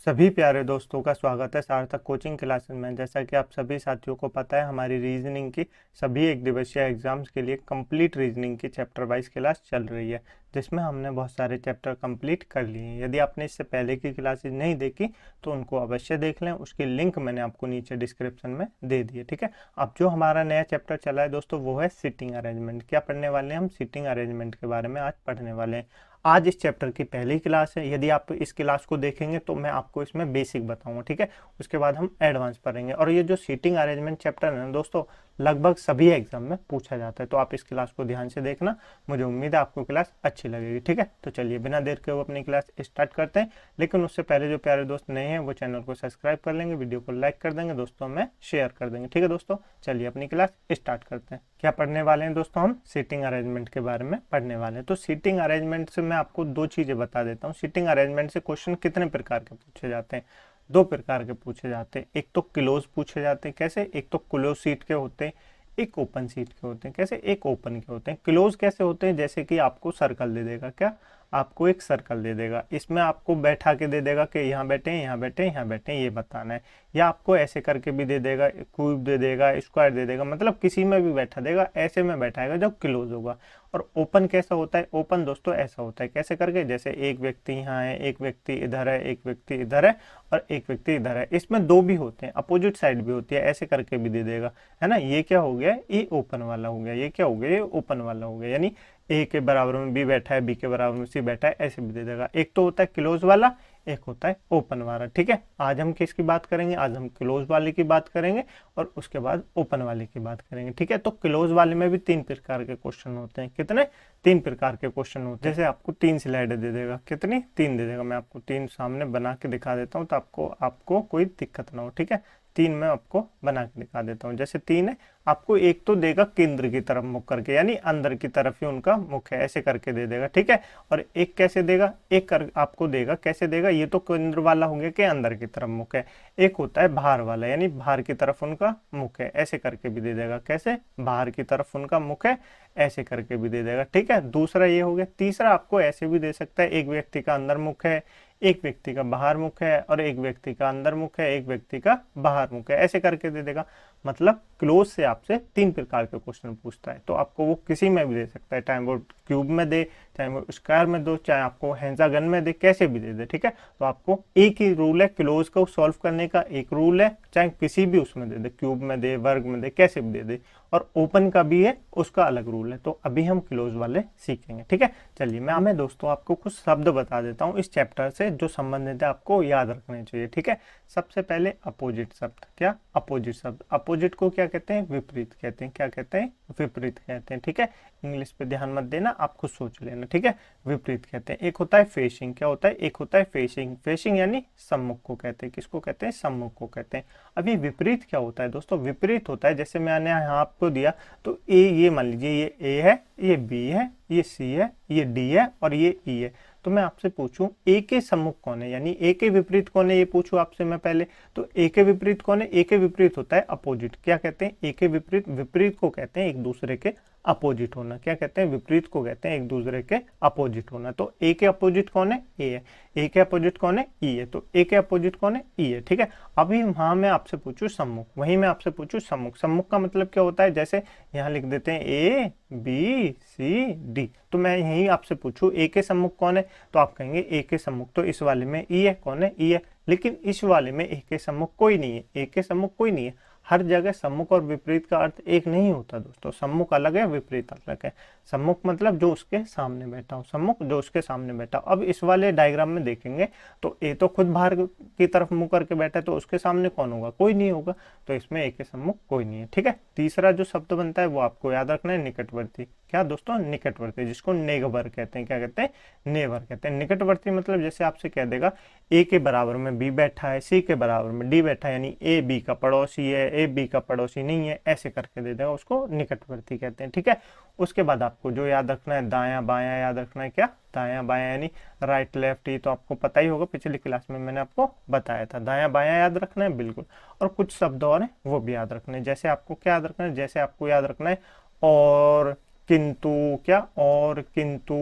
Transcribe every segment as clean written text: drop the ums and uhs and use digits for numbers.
सभी प्यारे दोस्तों का स्वागत है सार्थक कोचिंग क्लासेस में। जैसा कि आप सभी साथियों को पता है, हमारी रीजनिंग की सभी एक दिवसीय एग्जाम्स के लिए कंप्लीट रीजनिंग की चैप्टर वाइज क्लास चल रही है, जिसमें हमने बहुत सारे चैप्टर कंप्लीट कर लिए हैं। यदि आपने इससे पहले की क्लासेस नहीं देखी तो उनको अवश्य देख लें। उसकी लिंक मैंने आपको नीचे डिस्क्रिप्शन में दे दी है। ठीक है, अब जो हमारा नया चैप्टर चला है दोस्तों, वो है सीटिंग अरेंजमेंट। क्या पढ़ने वाले हैं हम? सीटिंग अरेंजमेंट के बारे में आज पढ़ने वाले हैं। आज इस चैप्टर की पहली क्लास है। यदि आप इस क्लास को देखेंगे तो मैं आपको इसमें बेसिक बताऊंगा। ठीक है, उसके बाद हम एडवांस पढ़ेंगे। और ये जो सीटिंग अरेंजमेंट चैप्टर है ना दोस्तों, लगभग सभी एग्जाम में पूछा जाता है, तो आप इस क्लास को ध्यान से देखना। मुझे उम्मीद है आपको क्लास अच्छी लगेगी। ठीक है, तो चलिए बिना देर के वो अपनी क्लास स्टार्ट करते हैं। लेकिन उससे पहले जो प्यारे दोस्त नए हैं वो चैनल को सब्सक्राइब कर लेंगे, वीडियो को लाइक कर देंगे, दोस्तों में शेयर कर देंगे। ठीक है दोस्तों, चलिए अपनी क्लास स्टार्ट करते हैं। क्या पढ़ने वाले हैं दोस्तों? हम सीटिंग अरेंजमेंट के बारे में पढ़ने वाले हैं। तो सीटिंग अरेंजमेंट से मैं आपको दो चीजें बता देता हूँ। सीटिंग अरेंजमेंट से क्वेश्चन कितने प्रकार के पूछे जाते हैं? दो प्रकार के पूछे जाते हैं। एक तो क्लोज पूछे जाते हैं। कैसे? एक तो क्लोज सीट के होते हैं, एक ओपन सीट के होते हैं। कैसे? एक ओपन के होते हैं। क्लोज कैसे होते हैं? जैसे कि आपको सर्कल दे देगा। क्या? आपको एक सर्कल दे देगा, इसमें आपको बैठा के दे देगा कि यहाँ बैठे, यहाँ बैठे, यहाँ बैठे, ये बताना है। या आपको ऐसे करके भी दे देगा, क्यूब दे देगा, स्क्वायर दे देगा, मतलब किसी में भी बैठा देगा, ऐसे में बैठाएगा जब क्लोज होगा। और ओपन कैसा होता है? ओपन दोस्तों ऐसा होता है। कैसे करके? जैसे एक व्यक्ति यहाँ है, एक व्यक्ति इधर है, एक व्यक्ति इधर है और एक व्यक्ति इधर है। इसमें दो भी होते हैं, अपोजिट साइड भी होती है, ऐसे करके भी दे देगा, है ना। ये क्या हो गया? ये ओपन वाला हो गया। ये क्या हो गया? ये ओपन वाला हो गया। यानी ए के बराबर में बी बैठा है, बी के बराबर में सी बैठा है, ऐसे भी दे देगा। एक तो होता है क्लोज वाला, एक होता है ओपन वाला। ठीक है, आज हम किसकी बात करेंगे? आज हम क्लोज वाले की बात करेंगे और उसके बाद ओपन वाले की बात करेंगे। ठीक है, तो क्लोज वाले में भी तीन प्रकार के क्वेश्चन होते हैं। कितने? तीन प्रकार के क्वेश्चन होते हैं। जैसे आपको तीन स्लाइड दे देगा। कितनी? तीन दे देगा। मैं आपको तीन सामने बना के दिखा देता हूँ, तो आपको कोई दिक्कत ना हो। ठीक है, तीन मैं आपको बना के दिखा देता हूँ। जैसे तीन है, आपको एक तो देगा केंद्र की तरफ मुख करके, यानी अंदर की तरफ ही उनका मुख है, ऐसे करके दे देगा। ठीक है, और एक कैसे देगा? एक कर आपको देगा। कैसे देगा? ये तो केंद्र वाला हो गया कि अंदर की तरफ मुख है। एक होता है बाहर वाला, यानी बाहर की तरफ उनका मुख है, ऐसे करके भी दे देगा। कैसे? बाहर की तरफ उनका मुख है, ऐसे करके भी दे देगा। ठीक है, दूसरा ये हो गया। तीसरा आपको ऐसे भी दे सकता है, एक व्यक्ति का अंदर मुख है, एक व्यक्ति का बाहर मुख है, और एक व्यक्ति का अंदर मुख है, एक व्यक्ति का बाहर मुख है, ऐसे करके दे देगा। मतलब क्लोज से आपसे तीन प्रकार के क्वेश्चन पूछता है, तो आपको वो किसी में भी दे सकता है, चाहे वो क्यूब में दे, चाहे वो स्क्वायर में दो, चाहे आपको हेक्सागन में दे, कैसे भी दे दे। ठीक है, तो आपको एक ही रूल है क्लोज को सॉल्व करने का, एक रूल है, चाहे किसी भी उसमें दे दे, क्यूब में दे, वर्ग में दे, कैसे भी दे दे। और ओपन का भी है, उसका अलग रूल है। तो अभी हम क्लोज वाले सीखेंगे। ठीक है, चलिए मैं दोस्तों आपको कुछ शब्द बता देता हूँ इस चैप्टर से जो संबंधित है, आपको याद रखने चाहिए। ठीक है, सबसे पहले अपोजिट शब्द। क्या? अपोजिट शब्द। अपोजिट को क्या कहते हैं? विपरीत कहते हैं। क्या कहते हैं? विपरीत कहते हैं। ठीक है, इंग्लिश पे ध्यान मत देना, आप खुद सोच लेना। ठीक है, विपरीत कहते हैं। एक होता है फेसिंग। क्या होता है? एक होता है फेसिंग। फेसिंग यानी सम्मुख को कहते हैं। किसको कहते हैं? सम्मुख को कहते हैं। अभी विपरीत क्या होता है दोस्तों? विपरीत होता है, जैसे मैंने यहाँ आपको दिया, तो ये मान लीजिए, ये ए है, ये बी है, ये सी है, ये डी है और ये ई है। तो मैं आपसे पूछूं ए के सम्मुख कौन है, यानी ए के विपरीत कौन है, ये पूछूं आपसे मैं पहले। तो ए के विपरीत कौन है? ए के विपरीत होता है अपोजिट। क्या कहते हैं? ए के विपरीत। विपरीत को कहते हैं एक दूसरे के अपोजिट होना। क्या कहते हैं? विपरीत को कहते हैं एक दूसरे के अपोजिट होना। तो ए के अपोजिट कौन है? ए है। ए के अपोजिट कौन है? ई है। तो ए के अपोजिट कौन है? ई है। ठीक है, अभी वहां मैं आपसे पूछूं सम्मुख, वहीं मैं आपसे पूछूं सम्मुख। सम्मुख का मतलब क्या होता है? जैसे यहाँ लिख देते हैं ए बी सी डी, तो मैं यही आपसे पूछूं ए के सम्मुख कौन है, तो आप कहेंगे ए के सम्मुख तो इस वाले में ई है। कौन है? ई है। लेकिन इस वाले में ए के सम्मुख कोई नहीं है। ए के सम्मुख कोई नहीं है। हर जगह सम्मुख और विपरीत का अर्थ एक नहीं होता दोस्तों। सम्मुख अलग है, विपरीत अलग है। सम्मुख मतलब जो उसके सामने बैठा हो, सम्मुख जो उसके सामने बैठा हो। अब इस वाले डायग्राम में देखेंगे तो ए तो खुद बाहर की तरफ मुंह करके बैठा है, तो उसके सामने कौन होगा? कोई नहीं होगा। तो इसमें ए के सम्मुख कोई नहीं है। ठीक है, तीसरा जो शब्द बनता है वो आपको याद रखना है, निकटवर्ती। क्या दोस्तों? निकटवर्ती, जिसको नेबर कहते हैं। क्या कहते हैं? नेबर कहते हैं। निकटवर्ती मतलब जैसे आपसे कह देगा ए के बराबर में बी बैठा है, सी के बराबर में डी बैठा है, यानी ए बी का पड़ोसी है, ए बी का पड़ोसी नहीं है, ऐसे करके दे देगा, उसको निकटवर्ती कहते हैं। ठीक है, उसके बाद आपको जो याद रखना है, दायां बायां याद रखना है। क्या? दायां बायां यानी राइट लेफ्ट, ये तो आपको पता ही होगा, पिछली क्लास में मैंने आपको बताया था। दायां बायां याद रखना है बिल्कुल। और कुछ शब्द और हैं वो भी याद रखने हैं। जैसे आपको क्या याद रखना है? जैसे आपको याद रखना है और किंतु, क्या और, किंतु,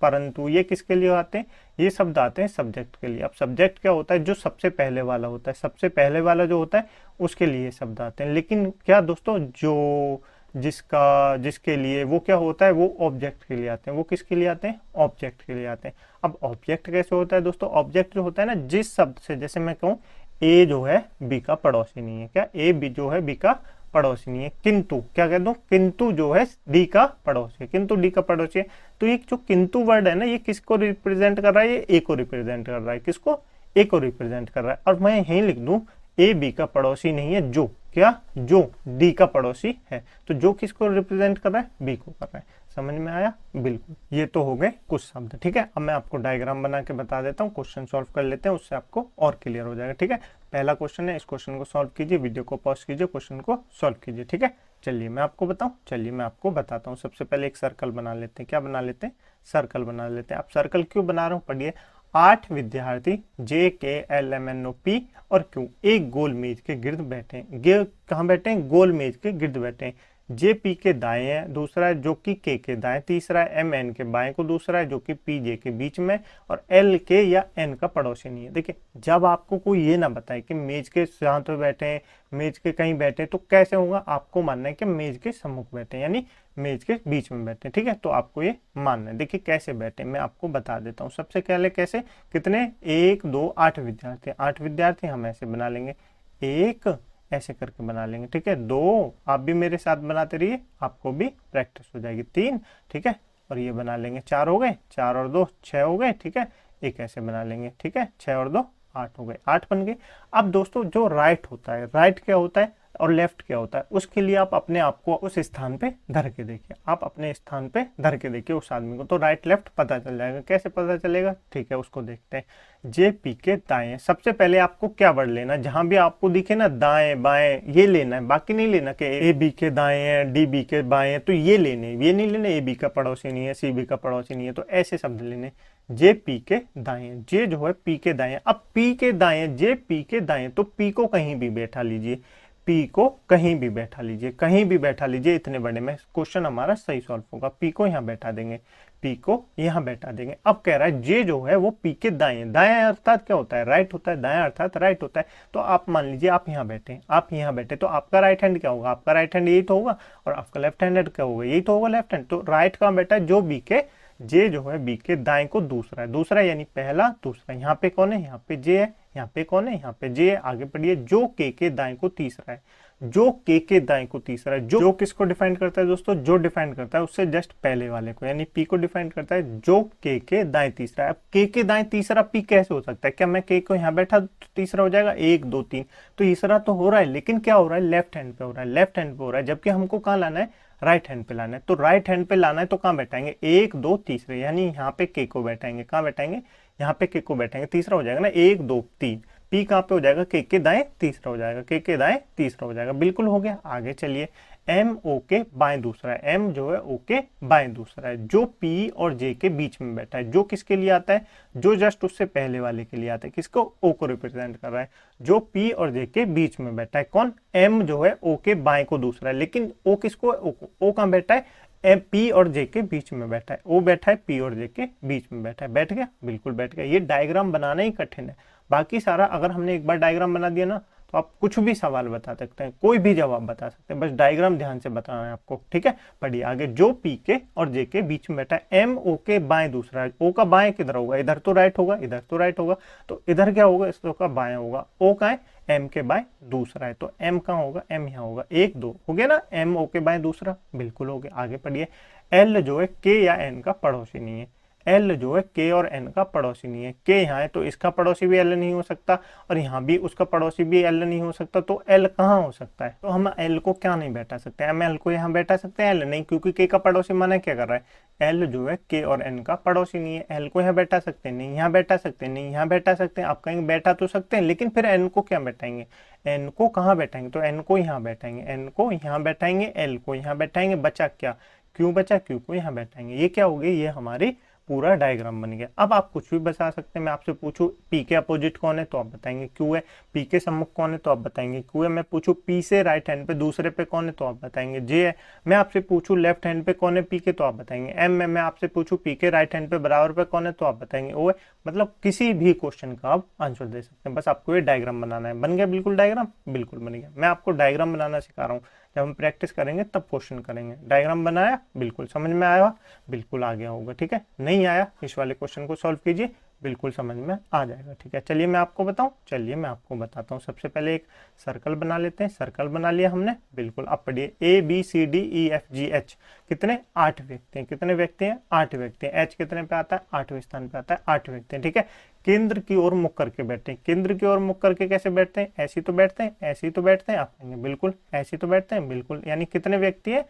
परंतु, ये किसके लिए आते हैं? ये शब्द आते हैं सब्जेक्ट के लिए। अब सब्जेक्ट क्या होता है? जो सबसे पहले वाला होता है, सबसे पहले वाला जो होता है उसके लिए शब्द आते हैं। लेकिन क्या दोस्तों, जो जिसका जिसके लिए वो क्या होता है, वो ऑब्जेक्ट के लिए आते हैं। वो किसके लिए आते हैं? ऑब्जेक्ट के लिए आते हैं। अब ऑब्जेक्ट कैसे होता है दोस्तों? ऑब्जेक्ट जो होता है ना, जिस शब्द से, जैसे मैं कहूँ ए जो है बी का पड़ोसी नहीं है, क्या ए बी जो है बी का पड़ोसी नहीं है, किंतु क्या कह दूं, किंतु जो है डी का पड़ोसी है, किंतु डी का पड़ोसी है। तो ये जो किंतु वर्ड है ना, ये किसको रिप्रेजेंट कर रहा है? ये ए को रिप्रेजेंट कर रहा है। किसको? ए को रिप्रेजेंट कर रहा है। और मैं यही लिख दूं, ए बी का पड़ोसी नहीं है, जो, क्या, जो डी का पड़ोसी है। तो जो किसको रिप्रेजेंट कर रहा है? बी को कर रहा है। समझ में आया? बिल्कुल। ये तो हो गए कुछ शब्द, ठीक है। अब मैं आपको डायग्राम बना के बता देता हूँ, क्वेश्चन सॉल्व कर लेते हैं, उससे आपको और क्लियर हो जाएगा, ठीक है। पहला क्वेश्चन है, इस क्वेश्चन को सॉल्व कीजिए, वीडियो को पॉज कीजिए, क्वेश्चन को सॉल्व कीजिए, ठीक है। चलिए मैं आपको बताता हूँ। सबसे पहले एक सर्कल बना लेते हैं। क्या बना लेते हैं? सर्कल बना लेते हैं। आप सर्कल क्यों बना रहा हूँ पढ़िए। 8 विद्यार्थी JKLMNOP और क्यों एक गोल मेज के गिर्द बैठे हैं। कहाँ बैठे हैं? गोल मेज के गिर्द बैठे हैं। JP के दाएं है, दूसरा है जो कि K के दाएं, तीसरा है MN के बाएं को, दूसरा है जो कि PJ के बीच में, और L के या N का पड़ोसी नहीं है। देखिए, जब आपको कोई ये ना बताए कि मेज के साथ पे बैठे हैं, मेज के कहीं बैठे हैं, तो कैसे होगा? आपको मानना है कि मेज के सम्मुख बैठे हैं, यानी मेज के बीच में बैठे हैं, ठीक है। तो आपको ये मानना है। देखिए कैसे बैठे, मैं आपको बता देता हूँ। सबसे पहले कैसे, कितने, 1 2 8 विद्यार्थी, 8 विद्यार्थी हम ऐसे बना लेंगे, एक ऐसे करके बना लेंगे, ठीक है। 2 आप भी मेरे साथ बनाते रहिए, आपको भी प्रैक्टिस हो जाएगी। 3, ठीक है, और ये बना लेंगे। 4 हो गए, 4 और 2 6 हो गए, ठीक है। एक ऐसे बना लेंगे, ठीक है। 6 और 2 8 हो गए, 8 बन गए। अब दोस्तों जो राइट होता है, राइट क्या होता है और लेफ्ट क्या होता है, उसके लिए आप अपने आप को उस स्थान पे धर के देखिए। आप अपने स्थान पे धर के देखिए उस आदमी को, तो राइट लेफ्ट पता चल जाएगा। कैसे पता चलेगा? ठीक है, उसको देखते हैं। JP के दाएं, सबसे पहले आपको क्या वर्ड लेना, जहां भी आपको दिखे ना दाएं बाएं, ये लेना है, बाकी नहीं लेना कि AB के दाएं है, DB के बाएं है, तो ये लेने, ये नहीं लेने AB का पड़ोसी नहीं है, CB का पड़ोसी नहीं है, तो ऐसे शब्द लेने। JP के दाएं, J जो है P के दाएं। अब P के दाएं, JP के दाएं, तो P को कहीं भी बैठा लीजिए, P को कहीं भी बैठा लीजिए, कहीं भी बैठा लीजिए, इतने बड़े में क्वेश्चन हमारा सही सॉल्व होगा। P को यहाँ बैठा देंगे, P को यहाँ बैठा देंगे। अब कह रहा है J जो है वो P के दाएं, दाएं अर्थात क्या होता है? राइट होता है, दाएं अर्थात राइट होता है। तो आप मान लीजिए आप यहाँ बैठे, आप यहाँ बैठे, तो आपका राइट हैंड क्या होगा? आपका राइट हैंड यही तो होगा, और आपका लेफ्ट हैंड क्या होगा? यही तो होगा, लेफ्ट हैंड। तो राइट कहाँ बैठा है? जो B के, J जो है B के दाएं को दूसरा है, दूसरा यानी पहला, दूसरा। यहाँ पे कौन है? यहाँ पे J है, यहाँ पे कौन है? यहाँ पे J है। आगे पढ़िए, जो K के दाएं को तीसरा है, जो K के दाएं को तीसरा है। जो किसको डिफाइन करता है दोस्तों? जो डिफाइन करता है उससे जस्ट पहले वाले को, यानी P को डिफाइन करता है, जो K के दाएं तीसरा है। अब K के दाएं तीसरा P कैसे हो सकता है? क्या मैं K को यहाँ बैठा तो तीसरा हो जाएगा? 1 2 3, तो तीसरा तो हो रहा है, लेकिन क्या हो रहा है? लेफ्ट हैंड पे हो रहा है, लेफ्ट हैंड पे हो रहा है, जबकि हमको कहाँ लाना है? राइट हैंड पे लाना है। तो राइट हैंड पे लाना है तो कहाँ बैठाएंगे? 1 2 तीसरे, यानी यहाँ पे K को बैठाएंगे। कहाँ बैठाएंगे? यहाँ पे K को बैठाएंगे, तीसरा हो जाएगा ना, 1 2 3। P कहाँ पे हो जाएगा? K के दाएं तीसरा हो जाएगा, K के दाएं तीसरा हो जाएगा। बिल्कुल हो गया। आगे चलिए, M O के बाएं दूसरा है, M जो है O के बाएं दूसरा है, जो P और J के बीच में बैठा है। जो किसके लिए आता है? जो जस्ट उससे पहले वाले के लिए आता है। किसको? O को रिप्रेजेंट कर रहा है, जो P और J के बीच में बैठा है। कौन? M जो है O के बाएं को दूसरा है, लेकिन O किसको है? O को। O कहाँ बैठा है? P और J के बीच में बैठा है। O बैठा है P और J के बीच में बैठा है। बैठ गया? बिल्कुल बैठ गया। ये डायग्राम बनाना ही कठिन है, बाकी सारा अगर हमने एक बार डायग्राम बना दिया ना, तो आप कुछ भी सवाल बता सकते हैं, कोई भी जवाब बता सकते हैं, बस डायग्राम ध्यान से बताना है आपको, ठीक है। पढ़िए आगे, जो P के और J के बीच में बैठा है। M O के बाएं दूसरा है। O का बाएं किधर होगा? इधर तो राइट होगा, इधर तो राइट होगा, तो इधर क्या होगा? इस का बाएं होगा। O का है M के बाएं दूसरा है, तो M कहाँ होगा? M यहाँ होगा। 1 2 हो गया ना, M O के बाएं दूसरा, बिल्कुल हो गया। आगे पढ़िए, L जो है K या N का पड़ोसी नहीं है। L जो है K और N का पड़ोसी नहीं है। K यहाँ है तो इसका पड़ोसी भी L नहीं हो सकता, और यहाँ भी उसका पड़ोसी भी L नहीं हो सकता, तो L कहाँ हो सकता है? तो हम L को क्या नहीं बैठा सकते? हम L को यहाँ बैठा सकते हैं? L नहीं, क्योंकि K का पड़ोसी माना क्या कर रहा है? L जो है K और N का पड़ोसी नहीं है। L को यहाँ बैठा सकते हैं? नहीं। यहाँ बैठा सकते हैं? नहीं। यहाँ बैठा सकते हैं? आप कहेंगे बैठा तो सकते हैं, लेकिन फिर N को क्या बैठाएंगे? N को कहाँ बैठाएंगे? तो N को यहाँ बैठाएंगे, N को यहाँ बैठाएंगे, L को यहाँ बैठाएंगे। बचा क्या? क्यों बचा? क्यों को यहाँ बैठाएंगे। ये क्या हो गई? ये हमारी पूरा डायग्राम बन गया। अब आप कुछ भी बता सकते हैं। मैं आपसे पूछूं पी के अपोजिट कौन है तो आप बताएंगे क्यू है, पी के सम्मुख कौन है तो आप बताएंगे क्यू है। मैं पूछूं पी से राइट हैंड पे दूसरे पे कौन है तो आप बताएंगे जे है। मैं आपसे पूछूं लेफ्ट हैंड पे कौन है पी के तो आप बताएंगे एम है। मैं आपसे पूछूं पी के राइट हैंड पे बराबर पे कौन है तो आप बताएंगे ओ है। मतलब किसी भी क्वेश्चन का आप आंसर दे सकते हैं, बस आपको ये डायग्राम बनाना है। बन गया बिल्कुल डायग्राम, बिल्कुल बन गया। मैं आपको डायग्राम बनाना सिखा रहा हूँ, जब हम प्रैक्टिस करेंगे तब क्वेश्चन करेंगे। डायग्राम बनाया, बिल्कुल समझ में आया, बिल्कुल आ गया होगा। ठीक है, नहीं आया इस वाले क्वेश्चन को सॉल्व कीजिए, बिल्कुल समझ में आ जाएगा। ठीक है, चलिए मैं आपको बताऊं, चलिए मैं आपको बताता हूँ। सबसे पहले एक सर्कल बना लेते हैं। सर्कल बना लिया हमने, बिल्कुल। अब पढ़िए A B C D E F G H, कितने 8 व्यक्ति हैं। कितने व्यक्ति हैं 8 व्यक्ति हैं। एच कितने पे आता है 8वें स्थान पे आता है, 8 व्यक्ति हैं। ठीक है, केंद्र की ओर मुख करके बैठते हैं। केंद्र की ओर मुख करके कैसे बैठते हैं, ऐसी तो बैठते हैं, ऐसी तो बैठते हैं। आप कहेंगे बिल्कुल ऐसी तो बैठते हैं, बिल्कुल। यानी कितने व्यक्ति हैं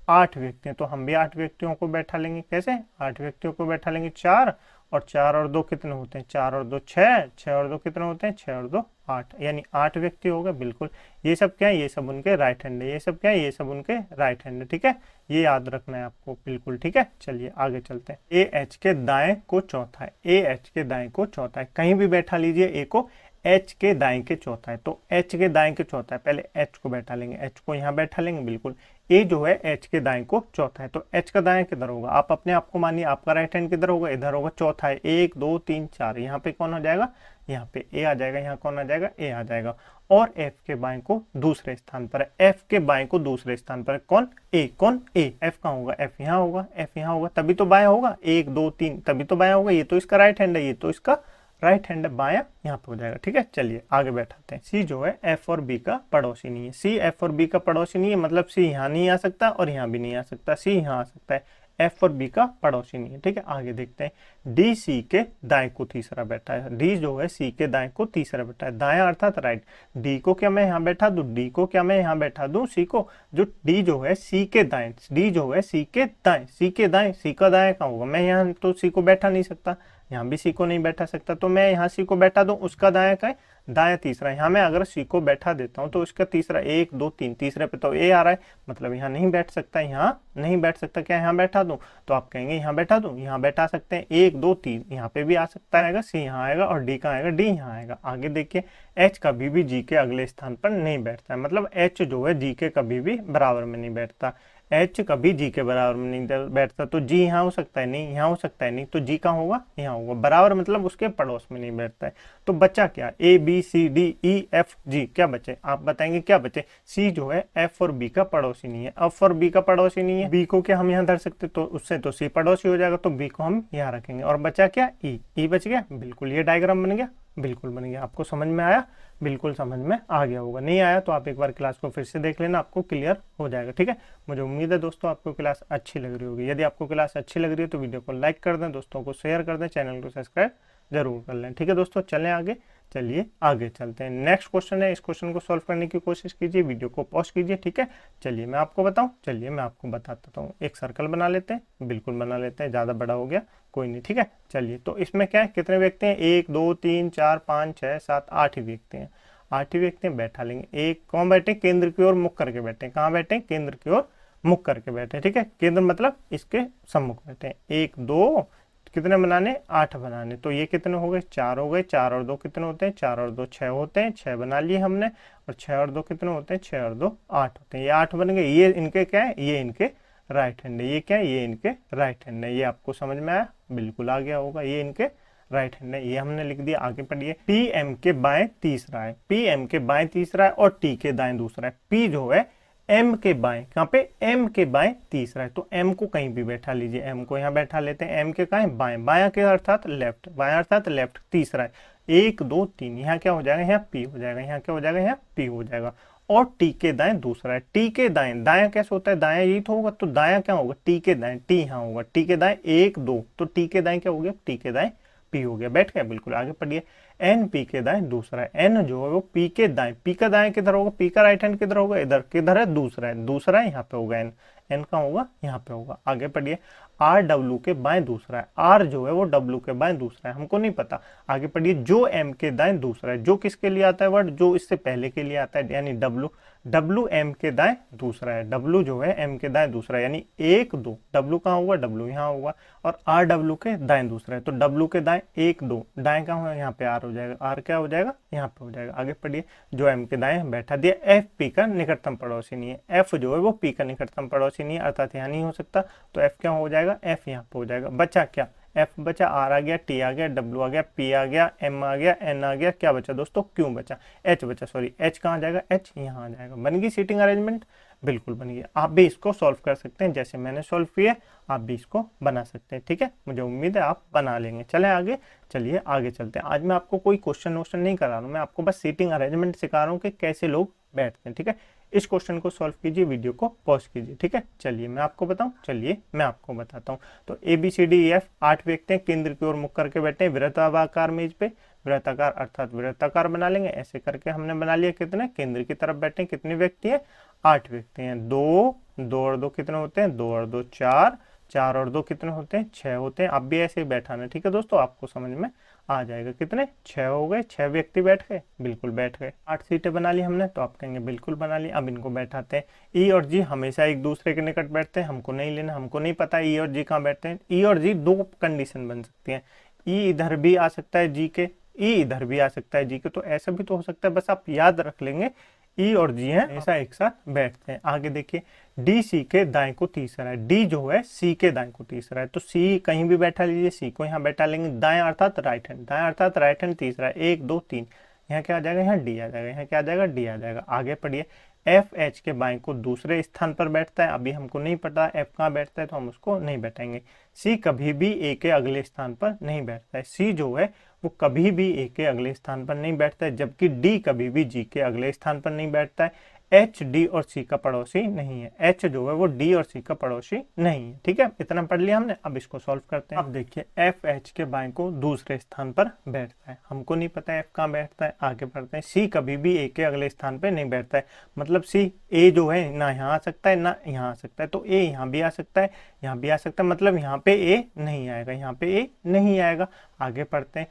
8 व्यक्ति हैं, तो हम भी 8 व्यक्तियों को बैठा लेंगे। कैसे 8 व्यक्तियों को बैठा लेंगे, 4 और 4 और 2 कितने होते हैं, 4 और 2 6, 6 और 2 कितने होते हैं, 6 और 2 8, यानी 8 व्यक्ति हो गए। बिल्कुल, ये सब क्या है, ये सब उनके राइट हैंड है। ये सब क्या है, ये सब उनके राइट हैंड है। ठीक है, ये याद रखना है आपको, बिल्कुल। ठीक है, चलिए आगे चलते हैं। ए एच के दाएं को चौथा है। ए एच के दाएं को चौथा है, कहीं भी बैठा लीजिए ए को, एच के दाएं के चौथा है। तो एच के दाएं के चौथा है, पहले एच को बैठा लेंगे, एच को यहाँ बैठा लेंगे, बिल्कुल। ए जो है एच के दाएं को चौथा है, तो एच का दाएं किधर होगा, आप अपने आप को मानिए, आपका राइट हैंड किधर होगा, इधर होगा। चौथा है 1 2 3 4, यहाँ पे कौन हो जाएगा, यहाँ पे ए आ जाएगा। यहाँ कौन आ जाएगा, ए आ जाएगा। और एफ के बाएं को दूसरे स्थान पर है, एफ के बाएं को दूसरे स्थान पर है कौन, ए। कौन, ए। एफ कहाँ होगा, एफ यहाँ होगा, एफ यहाँ होगा, तभी तो बाया होगा। 1 2 3 तभी तो बाया होगा। ये तो इसका राइट हैंड है, ये तो इसका राइट हैंड बाया यहाँ पे हो जाएगा। ठीक है, चलिए आगे बैठाते हैं। सी जो है एफ और बी का पड़ोसी नहीं है। सी एफ और बी का पड़ोसी नहीं है, मतलब सी यहाँ नहीं आ सकता और यहाँ भी नहीं आ सकता, सी यहाँ आ सकता है, एफ और बी का पड़ोसी नहीं है। ठीक है, आगे देखते हैं। डी सी के दाएं को तीसरा बैठा है। डी जो है सी के दाएं को तीसरा बैठा है, दाएं अर्थात राइट। डी को क्या मैं यहाँ बैठा दूं, डी को क्या मैं यहाँ बैठा दूं, सी को। जो डी जो है सी के दाएं, डी जो है सी के दाएं, सी के दाएं, सी का दाएं कहाँ होगा, मैं यहाँ तो सी को बैठा नहीं सकता, यहाँ भी सी को नहीं बैठा सकता, तो मैं यहाँ सी को बैठा दूं, उसका दाया का है, दाया तीसरा। यहाँ मैं अगर सी को बैठा देता हूँ तो उसका तीसरा 1 2 3, तीसरे पे तो ए आ रहा है, मतलब यहाँ नहीं बैठ सकता, यहाँ नहीं बैठ सकता। क्या यहाँ बैठा दूं, तो आप कहेंगे यहाँ बैठा दूं, यहाँ बैठा सकते हैं। 1 2 3 यहाँ पे भी आ सकता है, सी यहाँ आएगा और डी का आएगा, डी यहाँ आएगा। आगे देखिए, एच कभी भी जी के अगले स्थान पर नहीं बैठता है, मतलब एच जो है जी के कभी भी बराबर में नहीं बैठता। एच कभी जी के बराबर में नहीं बैठता, तो जी यहाँ हो सकता है, नहीं यहाँ हो सकता है, नहीं तो जी कहाँ होगा, यहाँ होगा। बराबर मतलब उसके पड़ोस में नहीं बैठता है। तो बचा क्या, A B C D E F G, क्या बचे, आप बताएंगे क्या बचे। सी जो है एफ और बी का पड़ोसी नहीं है, एफ और बी का पड़ोसी नहीं है। बी को क्या हम यहाँ धर सकते, तो उससे तो सी पड़ोसी हो जाएगा, तो बी को हम यहाँ रखेंगे। और बचा क्या, ई, ई बच गया, बिल्कुल। ये डायग्राम बन गया, बिल्कुल बन गया। आपको समझ में आया, बिल्कुल समझ में आ गया होगा। नहीं आया तो आप एक बार क्लास को फिर से देख लेना, आपको क्लियर हो जाएगा। ठीक है, मुझे उम्मीद है दोस्तों आपको क्लास अच्छी लग रही होगी। यदि आपको क्लास अच्छी लग रही है तो वीडियो को लाइक कर दें, दोस्तों को शेयर कर दें, चैनल को सब्सक्राइब जरूर कर लें। ठीक है दोस्तों, चलें आगे, चलिए आगे चलते हैं। नेक्स्ट क्वेश्चन है, इस क्वेश्चन को सॉल्व करने की कोशिश कीजिए, वीडियो को पॉज कीजिए। ठीक है, चलिए मैं आपको बताऊं, चलिए मैं आपको बताता हूँ। एक सर्कल बना लेते हैं, बिल्कुल बना लेते हैं, ज़्यादा बड़ा हो गया कोई नहीं। ठीक है, चलिए। तो इसमें क्या है, कितने व्यक्ति हैं, 1 2 3 4 5 6 7 8 व्यक्ति हैं। 8 व्यक्ति बैठा लेंगे। एक कौन बैठे, केंद्र की ओर मुख करके बैठे। कहाँ बैठे, केंद्र की ओर मुख करके बैठे। ठीक है, केंद्र मतलब इसके सम्मुख बैठे। 1 2 कितने बनाने, 8 बनाने, तो ये कितने हो गए, 4 हो गए। 4 और 2 कितने होते हैं, 4 और 2 6 होते हैं, 6 बना लिए हमने। और 6 और 2 कितने होते हैं, 6 और 2 8 होते हैं, ये 8 बन गए। ये इनके क्या है, ये इनके राइट हैंड है। ये क्या है, ये इनके राइट हैंड है। ये आपको समझ में आया, बिल्कुल आ गया होगा, ये इनके राइट हैंड है, ये हमने लिख दिया। आगे पढ़िए, पी एम के बाएं तीसरा है। पी एम के बाएं तीसरा है और टी के दाएं दूसरा है। पी जो है एम के बाएं, कहाँ पे, एम के बाएं तीसरा है, तो एम को कहीं भी बैठा लीजिए। एम को यहाँ बैठा लेते हैं, एम के कहाँ बाएं, बाया के अर्थात लेफ्ट, बाया अर्थात लेफ्ट, तीसरा है। 1 2 3, यहाँ क्या हो जाएगा, यहाँ पी हो जाएगा, यहाँ क्या हो जाएगा, यहाँ पी हो जाएगा। और टी के दाएं दूसरा है। टी के दाएं, दाया कैसे होता है, दाया यही तो होगा, तो दाया क्या होगा, टी के दाएं, टी यहाँ होगा। टी के दाएं 1 2, तो टी के दाएं क्या हो गया, टी के दाएं पी हो गया, बैठ गया, बिल्कुल। आगे पढ़िए, एन पी के दाएं दूसरा है। एन जो है वो पी के दाएं, पी का दाएं किधर होगा, पी का राइट हैंड किधर होगा, इधर किधर है, दूसरा है, दूसरा है, यहाँ पे होगा एन। एन का होगा, यहाँ पे होगा। आगे पढ़िए, आर डब्ल्यू के बाएं दूसरा है, आर जो है वो डब्ल्यू के बाएं दूसरा है, हमको नहीं पता। आगे पढ़िए, जो एम के दाएं दूसरा है, जो किसके लिए आता है वर्ड, जो इससे पहले के लिए आता है, यानी डब्ल्यू, डब्ल्यू एम के दाएं दूसरा है, डब्ल्यू जो है एम के दाएं दूसरा है, यानी 1 2, डब्ल्यू कहाँ होगा, डब्ल्यू यहाँ होगा, और आर डब्ल्यू के दाएं दूसरा है, तो डब्ल्यू के दाएं 1 2, दाएं कहाँ होगा, यहाँ पे आर हो जाएगा, आर क्या हो जाएगा, यहाँ पे हो जाएगा। आगे पढ़िए, जो एम के दाएं बैठा दिया, एफ पी का निकटतम पड़ोसी नहीं है, एफ जो है वो पी का निकटतम पड़ोसी नहीं है, अर्थात यहाँ नहीं हो सकता, तो एफ क्या हो जाएगा, एफ यहाँ पे हो जाएगा। बचा क्या, एफ बचा, आर आ गया, टी आ गया, डब्ल्यू आ गया, पी आ गया, एम आ गया, एन आ गया, क्या बचा दोस्तों, क्यू बचा, एच बचा, सॉरी एच कहाँ जाएगा, एच यहाँ आ जाएगा। बन गई सीटिंग अरेंजमेंट, बिल्कुल बन गया। आप भी इसको सॉल्व कर सकते हैं, जैसे मैंने सॉल्व किया आप भी इसको बना सकते हैं, ठीक है, मुझे उम्मीद है आप बना लेंगे। चले आगे, चलिए आगे चलते हैं। आज मैं आपको कोई क्वेश्चन वोश्चन नहीं करा रहा हूँ, मैं आपको बस सीटिंग अरेंजमेंट सिखा रहा हूँ कि कैसे लोग बैठते हैं, ठीक है। इस क्वेश्चन को सॉल्व कीजिए, वीडियो को पॉज कीजिए, ठीक है। चलिए मैं आपको बताऊं, चलिए मैं आपको बताता हूं। तो A B C D E F 8 व्यक्ति हैं, केंद्र की ओर मुख करके बैठे हैं वृत्ताकार मेज पे, वृत्ताकार अर्थात वृत्ताकार बना लेंगे, ऐसे करके हमने बना लिया। कितने, केंद्र की तरफ बैठे हैं, कितने व्यक्ति हैं, 8 व्यक्ति हैं। 2 2 और 2 कितने होते हैं, 2 और 2 4, 4 और 2 कितने होते हैं, 6 होते हैं। आप भी ऐसे ही बैठाना, ठीक है दोस्तों, आपको समझ में आ जाएगा। कितने, 6 हो गए, 6 व्यक्ति बैठ गए, बिल्कुल बैठ गए। 8 सीटें बना ली हमने, तो आप कहेंगे बिल्कुल बना ली। अब इनको बैठाते हैं। ई और जी हमेशा एक दूसरे के निकट बैठते हैं, हमको नहीं लेना, हमको नहीं पता ई और जी कहाँ बैठते हैं। ई और जी 2 कंडीशन बन सकती है, ई इधर भी आ सकता है जी के, ई इधर भी आ सकता है जी के, तो ऐसा भी तो हो सकता है, बस आप याद रख लेंगे ई और जी हैं ऐसा एक साथ बैठते हैं। आगे देखिए, डी सी के दाएं को तीसरा है, डी जो है सी के दाएं को तीसरा है, तो सी कहीं भी बैठा लीजिए, सी को यहाँ बैठा लेंगे। दाएं अर्थात राइट हैंड, दाएं अर्थात राइट हैंड तीसरा है, 1 2 3, यहाँ क्या आ जाएगा, यहाँ डी आ जाएगा, यहाँ क्या आ जाएगा, डी आ जाएगा। आगे पढ़िए, एफ एच के बाएं को दूसरे स्थान पर बैठता है, अभी हमको नहीं पता एफ कहाँ बैठता है, तो हम उसको नहीं बैठाएंगे। सी कभी भी ए के अगले स्थान पर नहीं बैठता है, सी जो है वो कभी भी ए के अगले स्थान पर नहीं बैठता है, जबकि डी कभी भी जी के अगले स्थान पर नहीं बैठता है। एच डी और सी का पड़ोसी नहीं है, एच जो है वो डी और सी का पड़ोसी नहीं है, ठीक है। इतना पढ़ लिया हमने, अब इसको सॉल्व करते हैं। अब देखिए, एफ एच के बाएं को दूसरे स्थान पर बैठता है, हमको नहीं पता एफ कहाँ बैठता है। आगे बढ़ते हैं, सी कभी भी ए के अगले स्थान पर नहीं बैठता है, मतलब सी ए जो है ना यहाँ आ सकता है ना यहाँ आ सकता है, तो ए यहाँ भी आ सकता है, यहाँ भी आ सकता है, मतलब यहाँ पे ए नहीं आएगा, यहाँ पे ए नहीं आएगा। आगे पढ़ते हैं,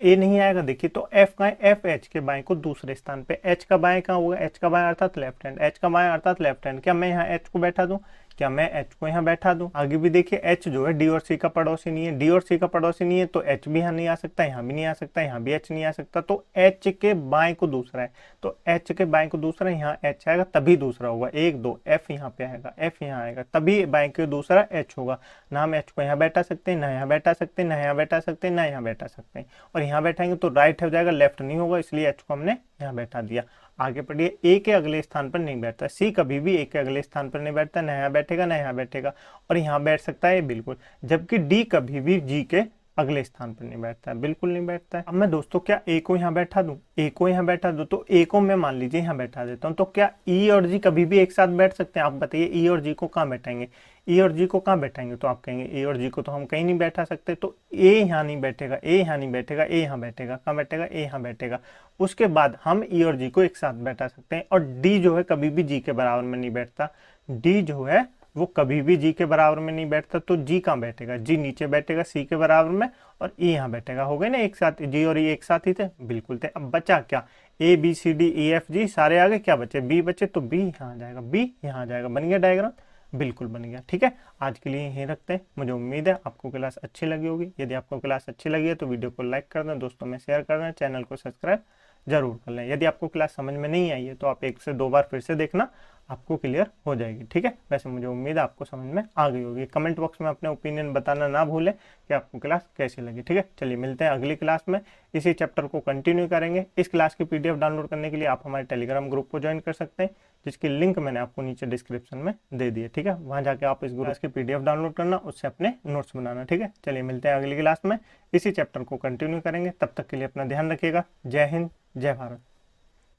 ए नहीं आएगा, देखिए तो एफ का है, एफ एच के बाएं को दूसरे स्थान पे, एच का बाएं कहाँ होगा, एच का बाएं अर्थात लेफ्ट हैंड, एच का बाएं अर्थात लेफ्ट हैंड, क्या मैं यहाँ एच को बैठा दूं, क्या मैं एच को यहाँ बैठा दूं। आगे भी देखिए, एच जो है डी और सी का पड़ोसी नहीं है, डी और सी का पड़ोसी नहीं है, तो एच भी यहाँ नहीं आ सकता, यहाँ भी नहीं आ सकता, यहाँ भी एच नहीं आ सकता, तो एच के बाएं को दूसरा है, तो एच के बाएं को दूसरा, यहाँ एच आएगा तभी दूसरा होगा। 1 2, एफ यहाँ पे आएगा, एफ यहाँ आएगा, तभी बाएं के दूसरा एच होगा। ना हम एच को यहाँ बैठा सकते हैं, ना यहाँ बैठा सकते हैं, ना यहाँ बैठा सकते हैं, ना यहाँ बैठा सकते हैं, और यहाँ बैठाएंगे तो राइट हो जाएगा, लेफ्ट नहीं होगा, इसलिए एच को हमने यहाँ बैठा दिया। आगे पढ़िए, ए के अगले स्थान पर नहीं बैठता, सी कभी भी ए के अगले स्थान पर नहीं बैठता, ना यहाँ बैठेगा ना यहाँ बैठेगा, और यहाँ बैठ सकता है बिल्कुल, जबकि डी कभी भी जी के अगले स्थान पर नहीं बैठता है, बिल्कुल नहीं बैठता है। अब मैं दोस्तों क्या ए को यहाँ बैठा दूं, ए को यहाँ बैठा दूं, तो ए को मैं मान लीजिए यहाँ बैठा देता हूँ, तो क्या ई और जी कभी भी एक साथ बैठ सकते हैं, आप बताइए ई और जी को कहाँ बैठाएंगे, ई और जी को कहाँ बैठाएंगे, तो आप कहेंगे ए और जी को तो हम कहीं नहीं बैठा सकते, तो ए यहाँ नहीं बैठेगा, ए यहाँ नहीं बैठेगा, ए यहाँ बैठेगा, कहाँ बैठेगा, ए यहाँ बैठेगा। उसके बाद हम ई और जी को एक साथ बैठा सकते हैं, और डी जो है कभी भी जी के बराबर में नहीं बैठता, डी जो है वो कभी भी जी के बराबर में नहीं बैठता, तो जी कहाँ बैठेगा, जी नीचे बैठेगा सी के बराबर में, और ई यहाँ बैठेगा। हो गए ना एक साथ, जी और ई एक साथ ही थे, बिल्कुल थे। अब बचा क्या, A B C D E F G सारे आगे, क्या बचे, बी बचे, तो बी यहाँ आ जाएगा, बी यहाँ आ जाएगा। बन गया डायग्राम, बिल्कुल बन गया, ठीक है। आज के लिए यहीं रखते हैं, मुझे उम्मीद है आपको क्लास अच्छी लगी होगी। यदि आपको क्लास अच्छी लगी है तो वीडियो को लाइक कर दें, दोस्तों में शेयर कर दें, चैनल को सब्सक्राइब जरूर कर लें। यदि आपको क्लास समझ में नहीं आई है तो आप 1 से 2 बार फिर से देखना, आपको क्लियर हो जाएगी, ठीक है। वैसे मुझे उम्मीद है आपको समझ में आ गई होगी। कमेंट बॉक्स में अपने ओपिनियन बताना ना भूलें कि आपको क्लास कैसी लगी, ठीक है। चलिए मिलते हैं अगली क्लास में, इसी चैप्टर को कंटिन्यू करेंगे। इस क्लास की पीडीएफ डाउनलोड करने के लिए आप हमारे टेलीग्राम ग्रुप को ज्वाइन कर सकते हैं, जिसकी लिंक मैंने आपको नीचे डिस्क्रिप्शन में दे दी है, ठीक है। वहाँ जाके आप इस क्लास की पीडीएफ डाउनलोड करना, उससे अपने नोट्स बनाना, ठीक है। चलिए मिलते हैं अगली क्लास में, इसी चैप्टर को कंटिन्यू करेंगे। तब तक के लिए अपना ध्यान रखिएगा। जय हिंद, जय भारत।